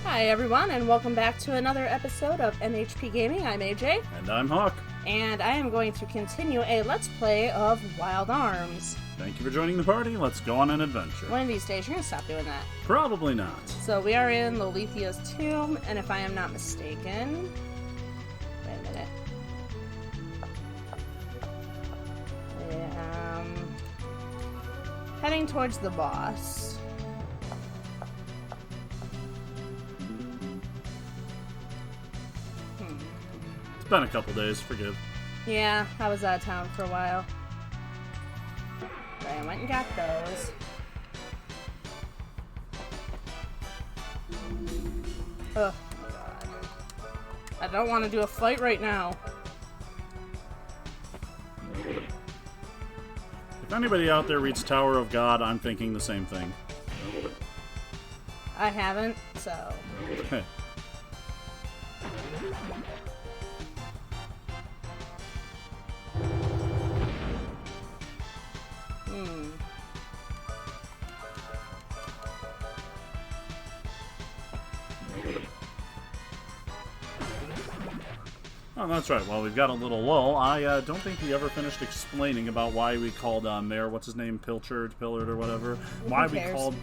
Hi everyone, and welcome back to another episode of MHP Gaming. I'm AJ. And I'm Hawk. And I am going to continue a Let's Play of Wild Arms. Thank you for joining the party. Let's go on an adventure. One of these days, you're going to stop doing that. Probably not. So we are in Lolithia's tomb, and if I am not mistaken... Wait a minute. Heading towards the boss. It's been a couple days, forgive. Yeah, I was out of town for a while. But I went and got those. Oh my god. I don't want to do a fight right now. If anybody out there reads Tower of God, I'm thinking the same thing. I haven't, so... Oh, that's right. Well, we've got a little lull. I don't think we ever finished explaining about why we called Mayor, what's his name, Pilchard, or whatever. Why we called...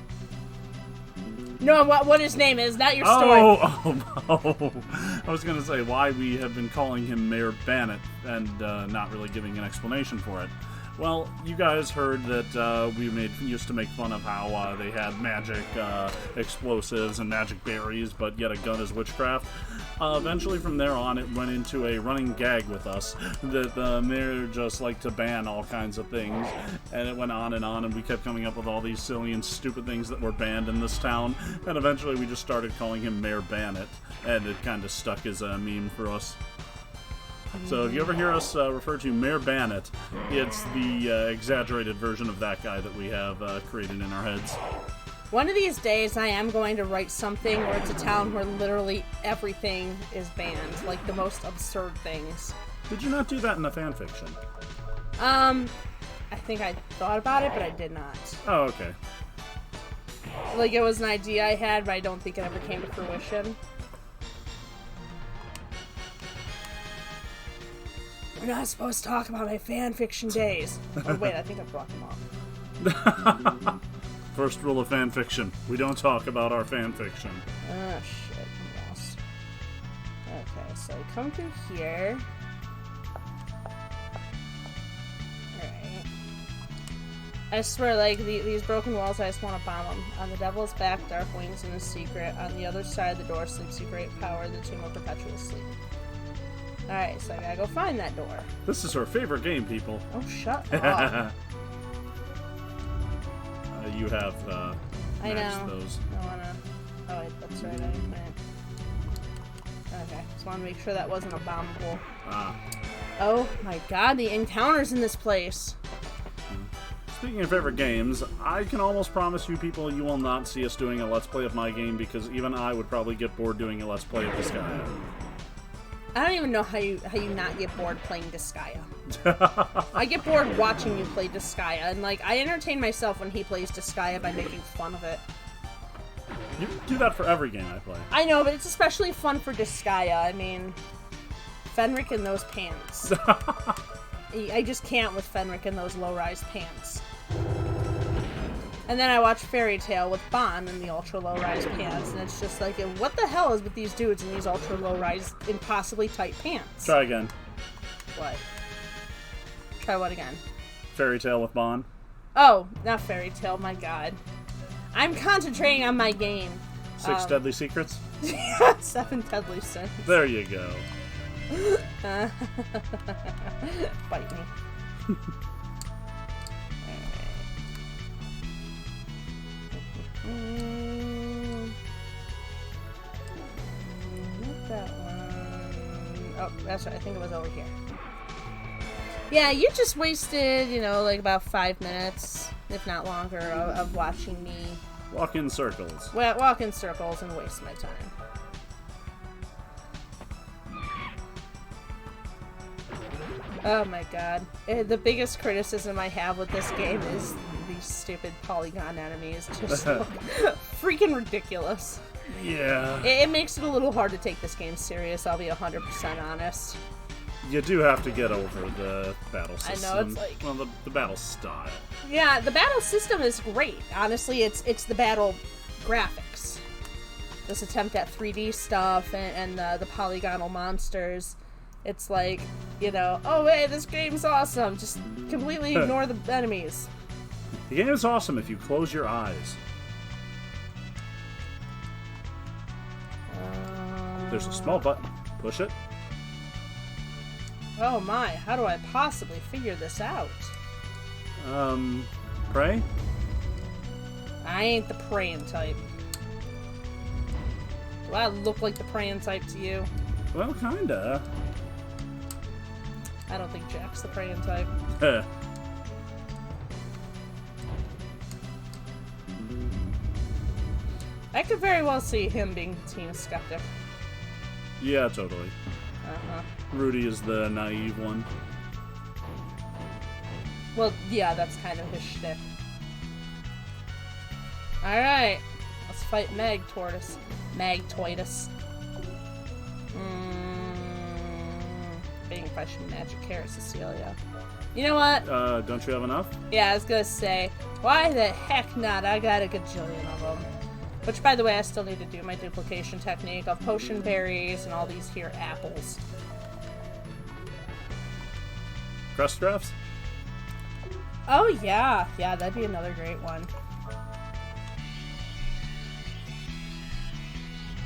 No, what his name is, not your story. Oh, I was going to say why we have been calling him Mayor Bannet and not really giving an explanation for it. Well, you guys heard that we used to make fun of how they had magic explosives and magic berries, but yet a gun is witchcraft. Eventually, from there on, it went into a running gag with us that the mayor just liked to ban all kinds of things, and it went on, and we kept coming up with all these silly and stupid things that were banned in this town, and eventually we just started calling him Mayor Bannet, and it kind of stuck as a meme for us. So if you ever hear us refer to Mayor Bannet, it's the exaggerated version of that guy that we have created in our heads. One of these days, I am going to write something where it's a town where literally everything is banned, like the most absurd things. Did you not do that in the fan fiction? I think I thought about it, but I did not. Oh, okay. Like, it was an idea I had, but I don't think it ever came to fruition. We're not supposed to talk about my fan fiction days. Oh, wait, I think I brought them up. First rule of fan fiction: we don't talk about our fan fiction. Oh shit, I'm lost. Okay, so I come through here. Alright. I swear, like, these broken walls, I just want to bomb them. On the devil's back, dark wings and a secret. On the other side of the door sleeps a great power, the tomb of perpetual sleep. Alright, so I gotta go find that door. This is her favorite game, people. Oh, shut up. You have I know. those. I wanna... Oh, wait, that's right. I didn't. Okay, just wanna make sure that wasn't a bombable. Ah. Oh my god, the encounters in this place. Speaking of favorite games, I can almost promise you people you will not see us doing a Let's Play of my game because even I would probably get bored doing a Let's Play of Disgaea. I don't even know how you not get bored playing Disgaea. I get bored watching you play Disgaea, and like I entertain myself when he plays Disgaea by making fun of it. You do that for every game I play. I know, but it's especially fun for Disgaea. I mean, Fenric in those pants. I just can't with Fenric in those low-rise pants. And then I watch Fairy Tail with Bon in the ultra low-rise pants, and it's just like, what the hell is with these dudes in these ultra low-rise, impossibly tight pants? Try again. What? Try what again? Fairy Tail with Bon. Oh, not Fairy Tail, my god. I'm concentrating on my game. 6 Deadly Secrets? 7 Deadly Sins. There you go. Bite me. Not that one. Oh, that's right. I think it was over here. Yeah, you just wasted, like about 5 minutes, if not longer, of watching me walk in circles. Walk in circles and waste my time. Oh my god. The biggest criticism I have with this game is these stupid polygon enemies just look freaking ridiculous. Yeah. It makes it a little hard to take this game serious, I'll be 100% honest. You do have to get over the battle system. I know, it's like... Well, the battle style. Yeah, the battle system is great. Honestly, it's the battle graphics. This attempt at 3D stuff and the polygonal monsters. It's like, you know, oh, hey, this game's awesome. Just completely ignore the enemies. The game is awesome if you close your eyes. There's a small button. Push it. Oh my, how do I possibly figure this out? Pray? I ain't the praying type. Do I look like the praying type to you? Well, kinda. I don't think Jack's the praying type. I could very well see him being Team Skeptic. Yeah, totally. Uh-huh. Rudy is the naive one. Well, yeah, that's kind of his shtick. Alright. Let's fight Magtortus. Being if I should magic carrot Cecilia. You know what? Don't you have enough? Yeah, I was gonna say, why the heck not? I got a gajillion of them. Which, by the way, I still need to do my duplication technique of potion berries and all these here apples. Crust drafts? Oh, yeah. Yeah, that'd be another great one.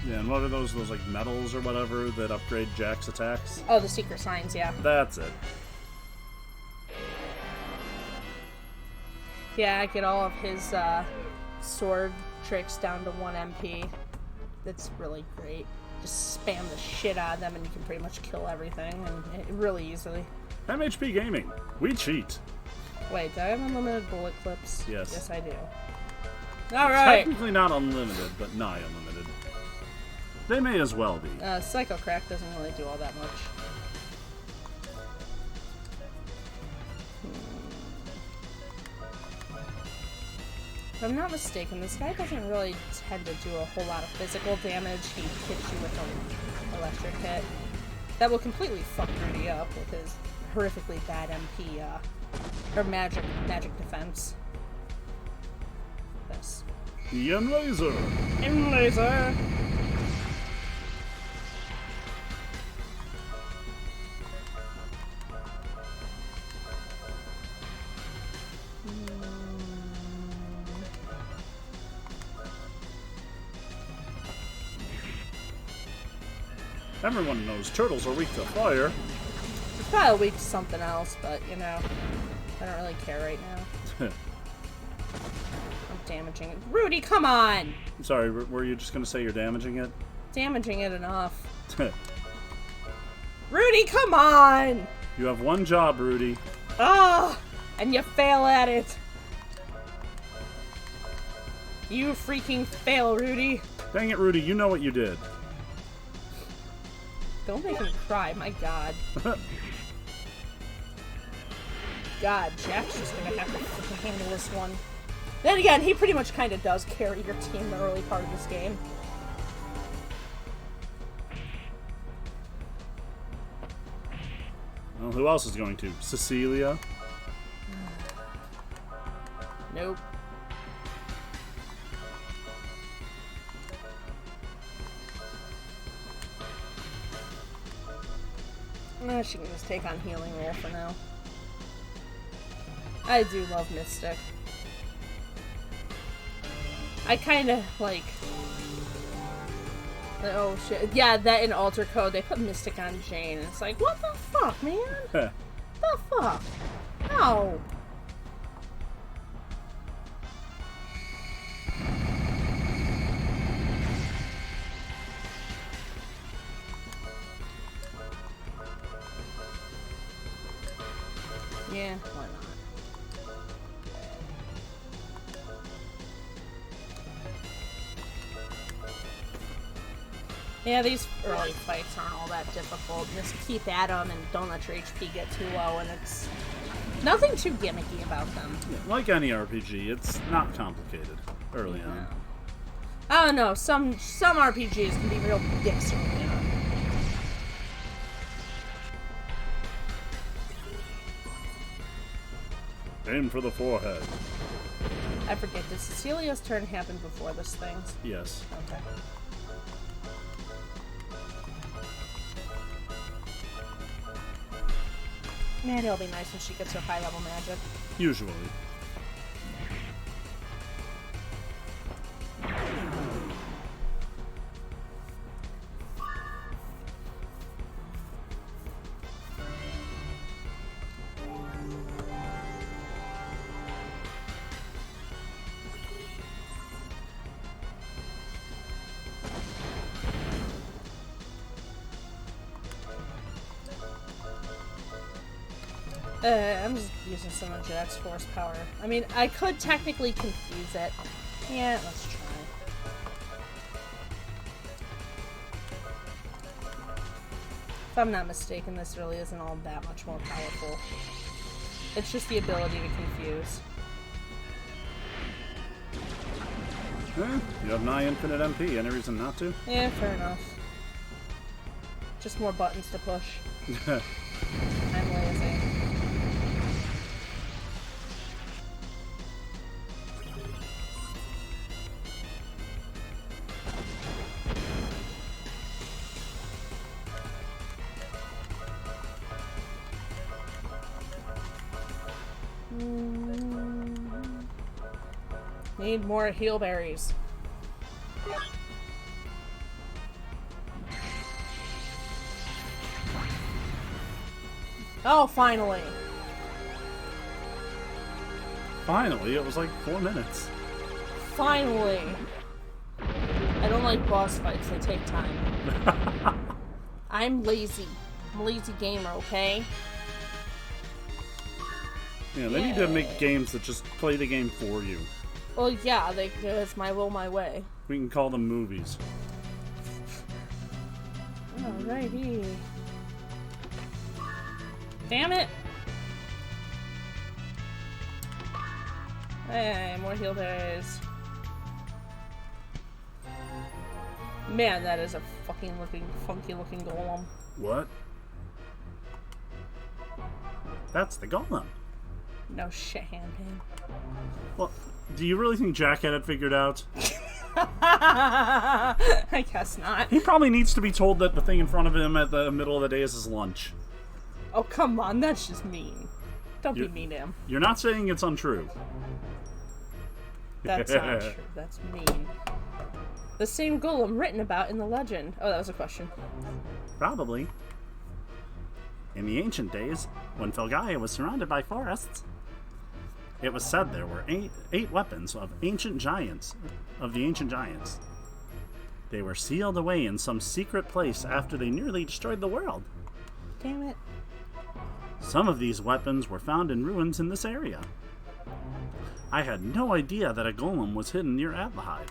Yeah, and what are those like medals or whatever that upgrade Jack's attacks? Oh, the secret signs, yeah. That's it. Yeah, I get all of his sword tricks down to 1 MP. That's really great. Just spam the shit out of them and you can pretty much kill everything and really easily. MHP Gaming. We cheat. Wait, do I have unlimited bullet clips? Yes. Yes, I do. Alright. Technically not unlimited, but nigh unlimited. They may as well be. Psycho Crack doesn't really do all that much. If I'm not mistaken, this guy doesn't really tend to do a whole lot of physical damage. He hits you with an electric hit. That will completely fuck Rudy up with his horrifically bad MP, or magic defense. This. Ian Laser! Ian Laser! Everyone knows turtles are weak to fire. It's probably weak to something else, but, you know, I don't really care right now. I'm damaging it. Rudy, come on! I'm sorry, were you just going to say you're damaging it? Damaging it enough. Rudy, come on! You have one job, Rudy. Ah! And you fail at it. You freaking fail, Rudy. Dang it, Rudy, you know what you did. Don't make me cry, my god. God, Jack's just gonna have to freaking handle this one. Then again, he pretty much kind of does carry your team in the early part of this game. Well, who else is going to? Cecilia? Nope. She can just take on healing roll for now. I do love Mystic. I kind of like... Oh shit. Yeah, that in Alter Code, they put Mystic on Jane. And it's like, what the fuck, man? The fuck? No. Yeah, why not? Yeah, these early fights aren't all that difficult. Just keep at them and don't let your HP get too low, and it's nothing too gimmicky about them. Yeah, like any RPG, it's not complicated early on. I don't know. Some RPGs can be real dicks early on. Aim for the forehead. I forget. Did Cecilia's turn happen before this thing? Yes. Okay. Man, it'll be nice when she gets her high-level magic. Usually. I'm just using some of Jack's force power. I mean, I could technically confuse it. Yeah, let's try. If I'm not mistaken, this really isn't all that much more powerful. It's just the ability to confuse. You have nigh infinite MP. Any reason not to? Yeah, fair enough. Just more buttons to push. I'm lazy. Need more heal berries. Oh, finally. Finally, it was like 4 minutes. Finally. I don't like boss fights, they take time. I'm lazy. I'm a lazy gamer, okay? Yeah, they need to make games that just play the game for you. Well, yeah, it's my will, my way. We can call them movies. Alrighty. Damn it! Hey, more heal berries. Man, that is a fucking funky looking golem. What? That's the golem. No shit, handpan. Well, do you really think Jack had it figured out? I guess not. He probably needs to be told that the thing in front of him at the middle of the day is his lunch. Oh, come on, that's just mean. Don't be mean to him. You're not saying it's untrue. That's not true. That's mean. The same golem written about in the legend. Oh, that was a question. Probably. In the ancient days, when Filgaia was surrounded by forests, it was said there were eight weapons of the ancient giants. They were sealed away in some secret place after they nearly destroyed the world. Damn it. Some of these weapons were found in ruins in this area. I had no idea that a golem was hidden near Adlahide.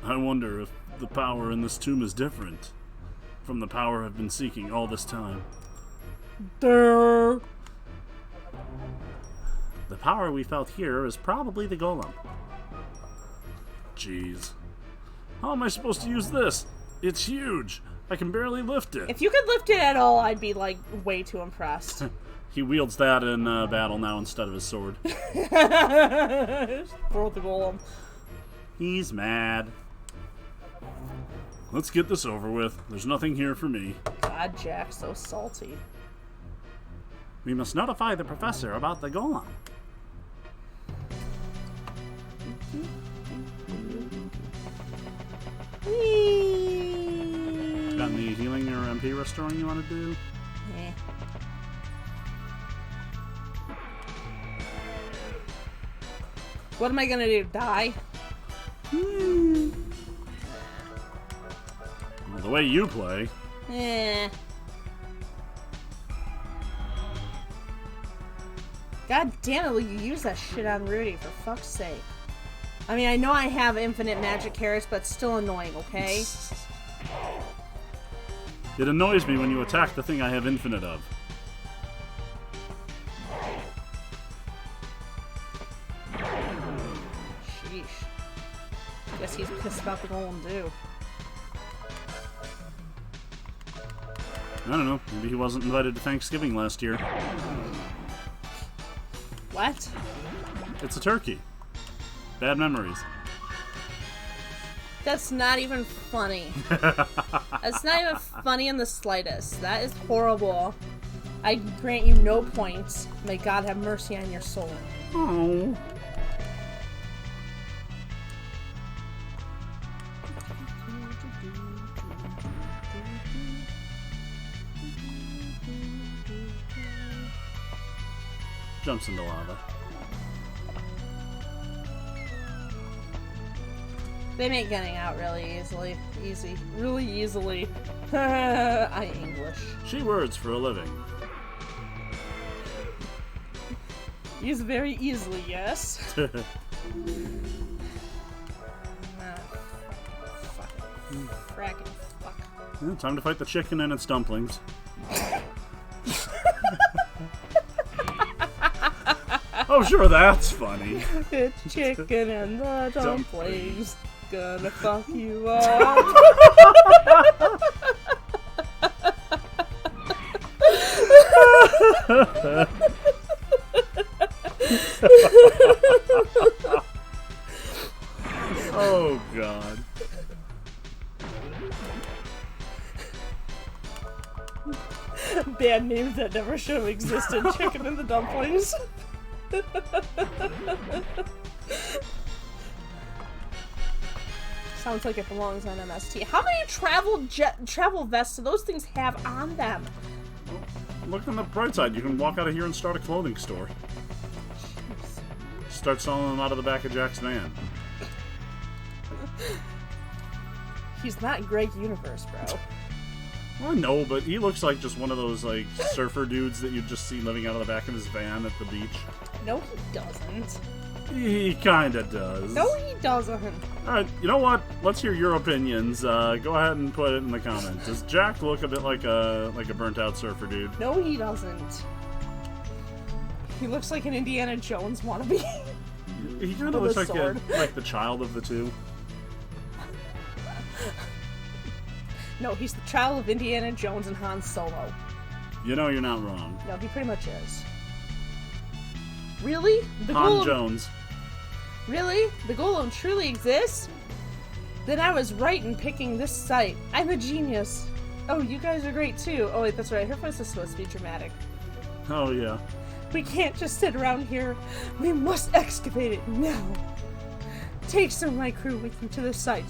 I wonder if the power in this tomb is different from the power I've been seeking all this time. Durr. The power we felt here is probably the golem. Jeez. How am I supposed to use this? It's huge. I can barely lift it. If you could lift it at all, I'd be, like, way too impressed. He wields that in battle now instead of his sword. Just throw the golem. He's mad. Let's get this over with. There's nothing here for me. God, Jack's so salty. We must notify the professor about the golem. Got any healing or MP restoring you want to do? Yeah. What am I gonna do? Die? Well, the way you play. God damn it, will you use that shit on Rudy, for fuck's sake. I mean, I know I have infinite magic carrots, but it's still annoying, okay? It annoys me when you attack the thing I have infinite of. Sheesh. Guess he's pissed about the golem too. I don't know. Maybe he wasn't invited to Thanksgiving last year. What? It's a turkey. Bad memories. That's not even funny. That's not even funny in the slightest. That is horrible. I grant you no points. May God have mercy on your soul. Oh. Jumps into lava. They make getting out really easily. Really easily. I English. She words for a living. Use very easily, yes. Fuck. Fracking fuck. Yeah, time to fight the chicken and its dumplings. Oh, sure, that's funny. It's chicken and the dumplings. Gonna fuck you up. Oh, God. Bad names that never should have existed. Chicken and the dumplings. Sounds like it belongs on MST. How many travel vests do those things have on them? Look on the bright side. You can walk out of here and start a clothing store. Jeez. Start selling them out of the back of Jack's van. He's not Greg Universe, bro. Well, no, but he looks like just one of those, like, surfer dudes that you'd just see living out of the back of his van at the beach. No, he doesn't. He kinda does. No, he doesn't. Alright, you know what? Let's hear your opinions. Go ahead and put it in the comments. Does Jack look a bit like a burnt-out surfer dude? No, he doesn't. He looks like an Indiana Jones wannabe. He kind of looks like the child of the two. No, he's the child of Indiana Jones and Han Solo. You know you're not wrong. No, he pretty much is. Really? The Han golem, Jones. Really? The golem truly exists? Then I was right in picking this site. I'm a genius. Oh, you guys are great too. Oh wait, that's right. Her voice is supposed to be dramatic. Oh, yeah. We can't just sit around here. We must excavate it now. Take some of my crew with you to the site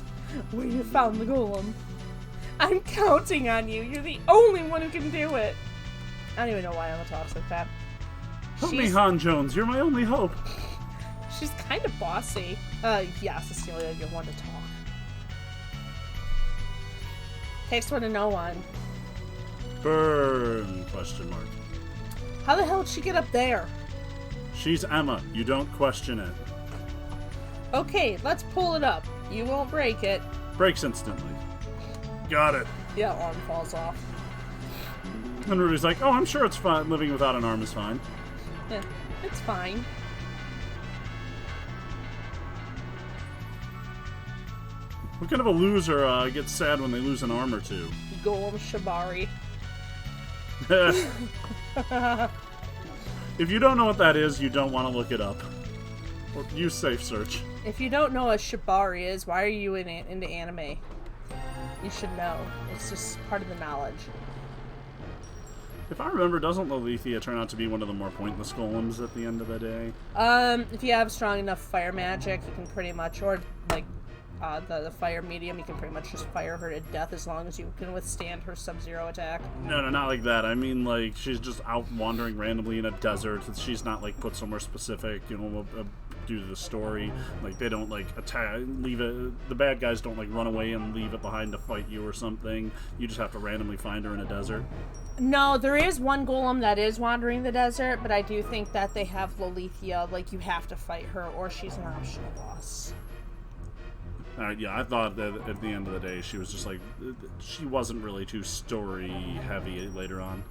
where you found the golem. I'm counting on you. You're the only one who can do it. I don't even know why Emma talks like that. Help me, Han Jones. You're my only hope. She's kind of bossy. Yeah, Cecilia, you're one to talk. Takes one to know one. Burn? Question mark. How the hell did she get up there? She's Emma. You don't question it. Okay, let's pull it up. You won't break it. Breaks instantly. Got it. Yeah, arm falls off. And Rudy's like, oh, I'm sure it's fine. Living without an arm is fine. Yeah, it's fine. What kind of a loser gets sad when they lose an arm or two? Golem Shibari. If you don't know what that is, you don't want to look it up. Or use safe search. If you don't know what Shibari is, why are you into anime? You should know. It's just part of the knowledge. If I remember, doesn't Lolithia turn out to be one of the more pointless golems at the end of the day? If you have strong enough fire magic, you can pretty much, or like the fire medium, you can pretty much just fire her to death as long as you can withstand her sub-zero attack. No, not like that. I mean, like, she's just out wandering randomly in a desert. She's not, like, put somewhere specific, you know, due to the story. Like, they don't, like, attack, leave it, the bad guys don't, like, run away and leave it behind to fight you or something. You just have to randomly find her in a desert. No, there is one golem that is wandering the desert, but I do think that they have Lolithia, like, you have to fight her, or she's an optional boss. Yeah, I thought that at the end of the day, she was just like, she wasn't really too story-heavy later on.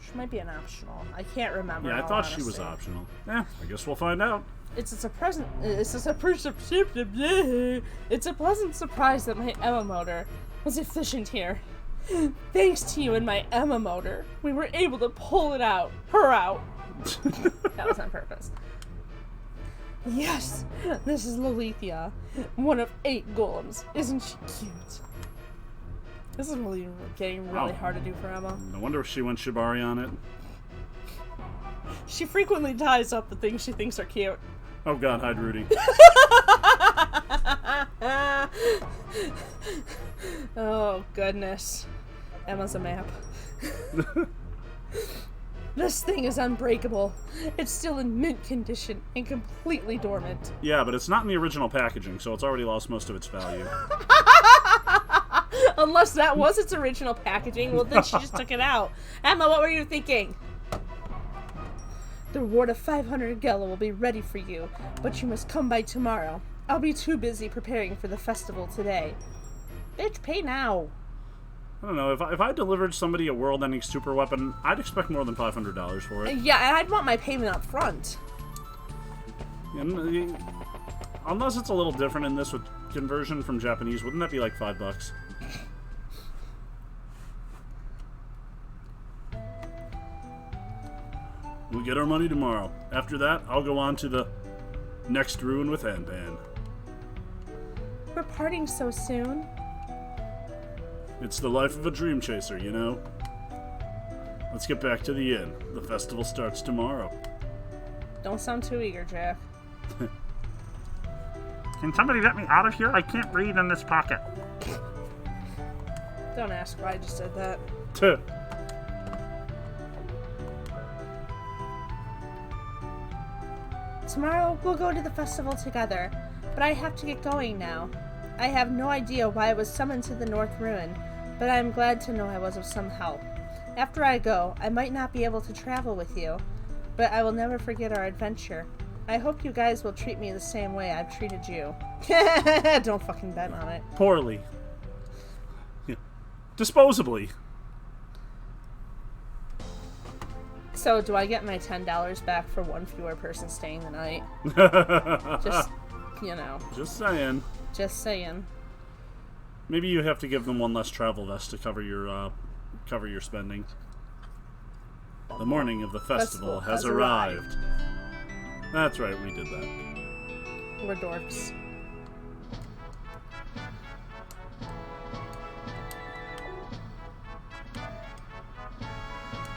She might be an optional. I can't remember. Yeah, I thought she was optional. I guess we'll find out. It's a pleasant surprise that my Emma motor was efficient here. Thanks to you and my Emma motor, we were able to pull her out. That was on purpose. Yes, this is Lolithia, one of 8 golems. Isn't she cute? This is really getting really hard to do for Emma. No wonder she went Shibari on it. She frequently ties up the things she thinks are cute. Oh god, hide Rudy. Oh, goodness. Emma's a map. This thing is unbreakable. It's still in mint condition and completely dormant. Yeah, but it's not in the original packaging, so it's already lost most of its value. Unless that was its original packaging, well then she just took it out. Emma, what were you thinking? The reward of 500 Gela will be ready for you, but you must come by tomorrow. I'll be too busy preparing for the festival today. Bitch, pay now. I don't know, if I delivered somebody a world-ending super weapon, I'd expect more than $500 for it. Yeah, and I'd want my payment up front. And, unless it's a little different in this with conversion from Japanese, wouldn't that be like $5? We'll get our money tomorrow. After that, I'll go on to the next ruin with Anban. We're parting so soon. It's the life of a dream chaser, you know? Let's get back to the inn. The festival starts tomorrow. Don't sound too eager, Jack. Can somebody let me out of here? I can't breathe in this pocket. Don't ask why I just did that. Tuh. Tomorrow we'll go to the festival together, but I have to get going now. I have no idea why I was summoned to the North Ruin, but I am glad to know I was of some help. After I go, I might not be able to travel with you, but I will never forget our adventure. I hope you guys will treat me the same way I've treated you. Don't fucking bet on it. Poorly. Yeah. Disposably. So, do I get my $10 back for one fewer person staying the night? Just, you know. Just saying. Just saying. Maybe you have to give them one less travel vest to cover your spending. The morning of the festival has arrived. That's right, we did that. We're dorks.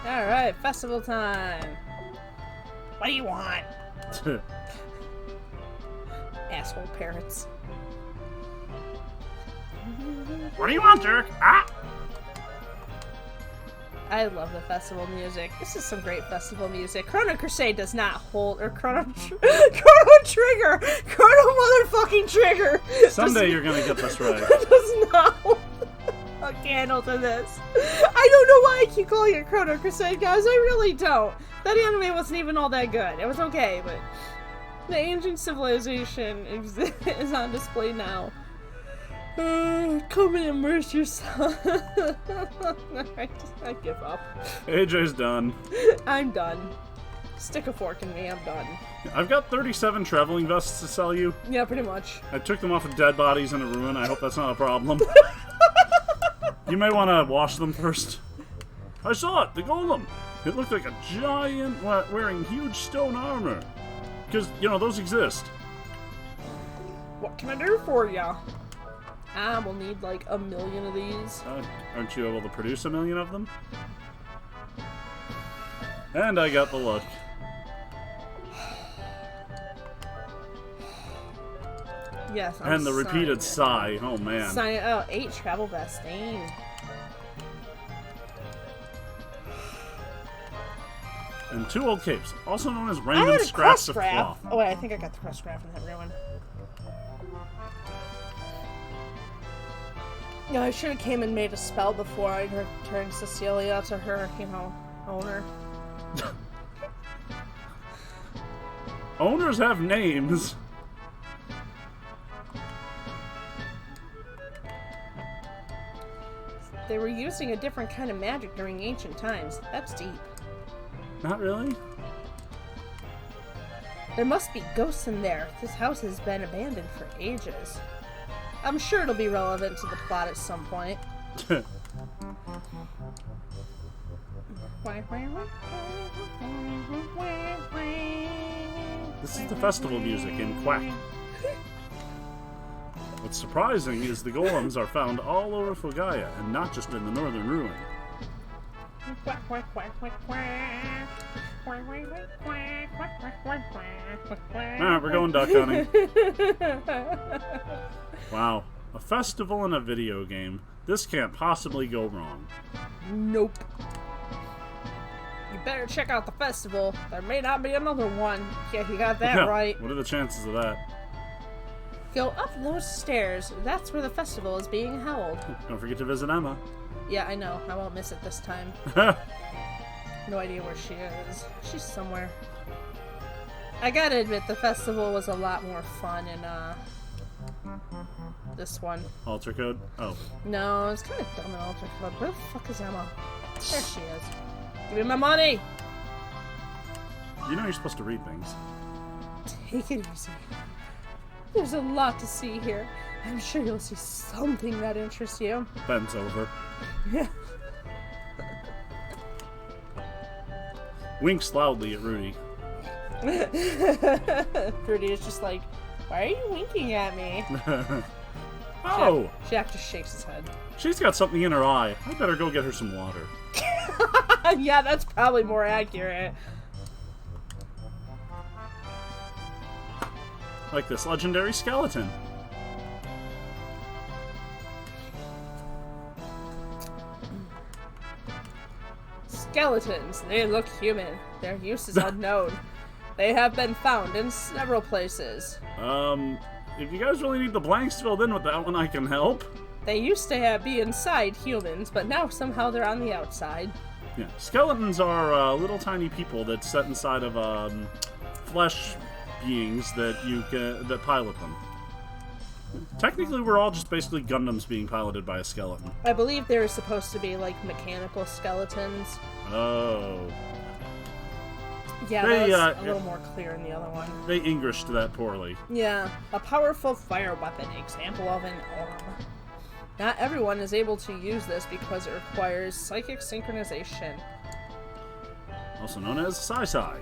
Alright, festival time. What do you want? Asshole parrots. What do you want, jerk? Ah! I love the festival music. This is some great festival music. Chrono Crusade does not hold, or Chrono Trigger! Chrono motherfucking Trigger! Someday you're gonna get this right. Does not hold a candle to this. I don't know why I keep calling it Chrono Crusade, guys. I really don't. That anime wasn't even all that good. It was okay, but the ancient civilization is on display now. Come and immerse yourself. I give up. AJ's done. I'm done. Stick a fork in me, I'm done. I've got 37 traveling vests to sell you. Yeah, pretty much. I took them off of dead bodies in a ruin. I hope that's not a problem. You may want to wash them first. I saw it, the golem. It looked like a giant wearing huge stone armor. Because, you know, those exist. What can I do for ya? We'll need like 1 million of these. Aren't you able to produce 1 million of them? And I got the look. Yes, and the repeated sigh. Oh, man. 8 travel vests. Dang. And 2 old capes, also known as random scraps of cloth. Oh, wait, I think I got the crust graph in that ruin. No, I should have came and made a spell before I turned Cecilia to her, you know, owner. Owners have names. They were using a different kind of magic during ancient times. That's deep. Not really. There must be ghosts in there. This house has been abandoned for ages. I'm sure it'll be relevant to the plot at some point. This is the festival music in Quack. What's surprising is the golems are found all over Filgaia, and not just in the northern ruin. We're going duck hunting. Wow. A festival in a video game. This can't possibly go wrong. Nope. You better check out the festival. There may not be another one. Yeah, you got that right. What are the chances of that? Go up those stairs. That's where the festival is being held. Don't forget to visit Emma. Yeah, I know. I won't miss it this time. No idea where she is. She's somewhere. I gotta admit, the festival was a lot more fun in, this one. Alter code? Oh. No, it's kind of dumb in alter code. Where the fuck is Emma? There she is. Give me my money! You know you're supposed to read things. Take it easy. There's a lot to see here. I'm sure you'll see something that interests you. Then's over. Yeah. Winks loudly at Rudy. Rudy is just like, why are you winking at me? Oh! Jack just shakes his head. She's got something in her eye. I better go get her some water. Yeah, that's probably more accurate. Like this legendary skeleton. Skeletons. They look human. Their use is unknown. They have been found in several places. If you guys really need the blanks filled in with that one, I can help. They used to be inside humans, but now somehow they're on the outside. Yeah, skeletons are little tiny people that set inside of flesh beings that pilot them. Technically, we're all just basically Gundams being piloted by a skeleton. I believe they're supposed to be like mechanical skeletons. Oh. Yeah, that was a little more clear in the other one. They Englished that poorly. Yeah, a powerful fire weapon, example of an orb. Not everyone is able to use this because it requires psychic synchronization. Also known as Sai-Sai.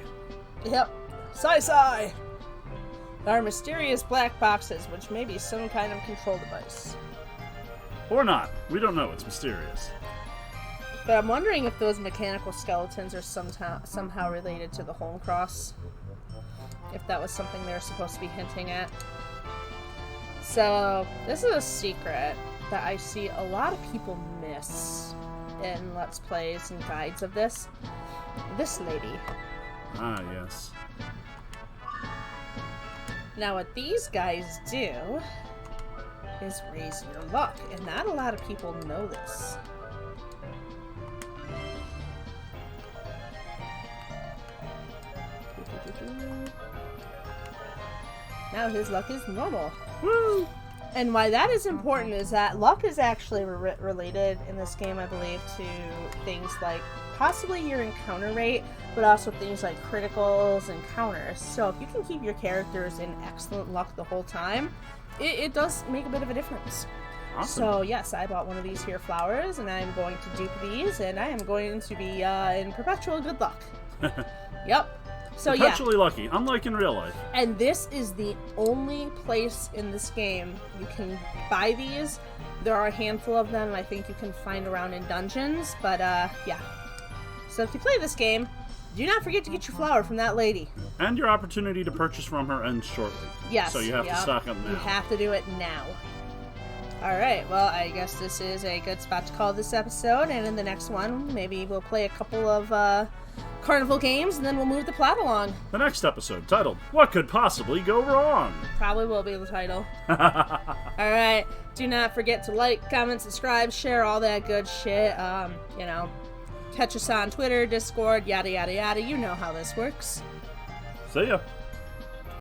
Yep, Sai-Sai! There are mysterious black boxes, which may be some kind of control device. Or not. We don't know. It's mysterious. But I'm wondering if those mechanical skeletons are somehow related to the Home Cross. If that was something they were supposed to be hinting at. So, this is a secret that I see a lot of people miss in Let's Plays and guides of this. This lady. Ah, yes. Now, what these guys do is raise your luck, and not a lot of people know this. Now his luck is normal. Woo! And why that is important is that luck is actually related in this game, I believe, to things like possibly your encounter rate, but also things like criticals and counters. So if you can keep your characters in excellent luck the whole time, it does make a bit of a difference. Awesome. So yes, I bought one of these here flowers, and I'm going to dupe these, and I am going to be in perpetual good luck. Yep. So Perpetually lucky, unlike in real life. And this is the only place in this game you can buy these. There are a handful of them I think you can find around in dungeons, but yeah. So if you play this game, do not forget to get your flower from that lady. And your opportunity to purchase from her ends shortly. Yes. So you have to stock up now. You have to do it now. Alright, well, I guess this is a good spot to call this episode, and in the next one, maybe we'll play a couple of carnival games, and then we'll move the plot along. The next episode, titled, What Could Possibly Go Wrong? Probably will be the title. Alright, do not forget to like, comment, subscribe, share, all that good shit. You know, catch us on Twitter, Discord, yada yada yada. You know how this works. See ya.